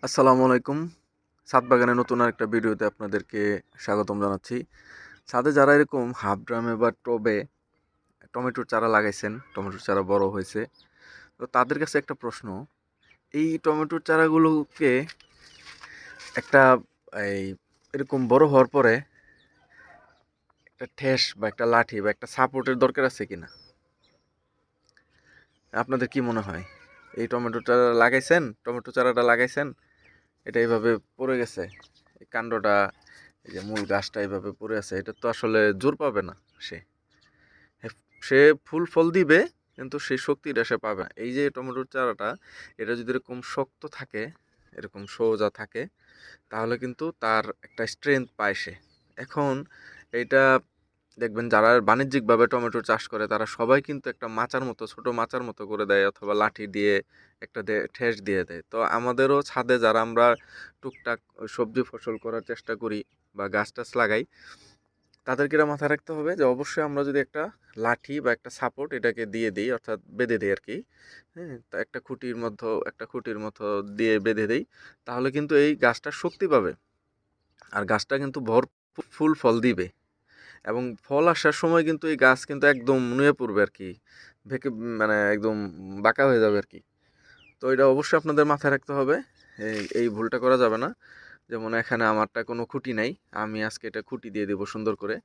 আসসালামু আলাইকুম। ছাদ বাগানের নতুন আরেকটা ভিডিওতে আপনাদেরকে স্বাগতম জানাচ্ছি। ছাদে যারা এরকম হাফ ড্রামে বা টবে টমেটোর চারা লাগাইছেন, টমেটোর চারা বড় হয়েছে, তো তাদের কাছে একটা প্রশ্ন, এই টমেটোর চারাগুলোকে একটা এই এরকম বড় হওয়ার পরে একটা ঠেস বা একটা লাঠি বা একটা সাপোর্টের দরকার আছে কিনা? আপনাদের কি মনে হয়? এই টমেটো চারাটা লাগাইছেন, এটা এইভাবে পড়ে গেছে। এই কাণ্ডটা, এই যে মূল গাছটা এইভাবে পড়ে আছে, এটা তো আসলে জোর পাবে না। সে সে ফুল ফল দিবে, কিন্তু সেই শক্তিটা সে পাবে না। এই যে টমেটোর চারাটা, এটা যদি এরকম শক্ত থাকে, এরকম সোজা থাকে, তাহলে কিন্তু তার একটা স্ট্রেংথ পায় সে। এখন এইটা দেখবেন যারা বাণিজ্যিকভাবে টমেটো চাষ করে তারা সবাই কিন্তু একটা মাচার মতো, ছোট মাচার মতো করে দেয়, অথবা লাঠি দিয়ে একটা ঠেস দিয়ে দেয়। তো আমাদেরও ছাদে যারা আমরা টুকটাক ওই সবজি ফসল করার চেষ্টা করি বা গাছ টাছ লাগাই, তাদেরকে এটা মাথায় রাখতে হবে যে অবশ্যই আমরা যদি একটা লাঠি বা একটা সাপোর্ট এটাকে দিয়ে দিই, অর্থাৎ বেঁধে দিই আর কি, হ্যাঁ, তা একটা খুঁটির মতো দিয়ে বেঁধে দিই, তাহলে কিন্তু এই গাছটা শক্তি পাবে। আর গাছটা কিন্তু ভরপুর ফুল ফল দিবে, এবং ফল আসার সময় কিন্তু এই গাছ কিন্তু একদম নুয়ে পড়বে আর কি, ভেকে মানে একদম বাঁকা হয়ে যাবে আর কি। তো এটা অবশ্যই আপনাদের মাথায় রাখতে হবে, এই ভুলটা করা যাবে না। যেমন এখানে আমারটা কোনো খুঁটি নাই, আমি আজকে এটা খুঁটি দিয়ে দেবো সুন্দর করে,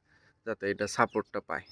যাতে এটা সাপোর্টটা পায়।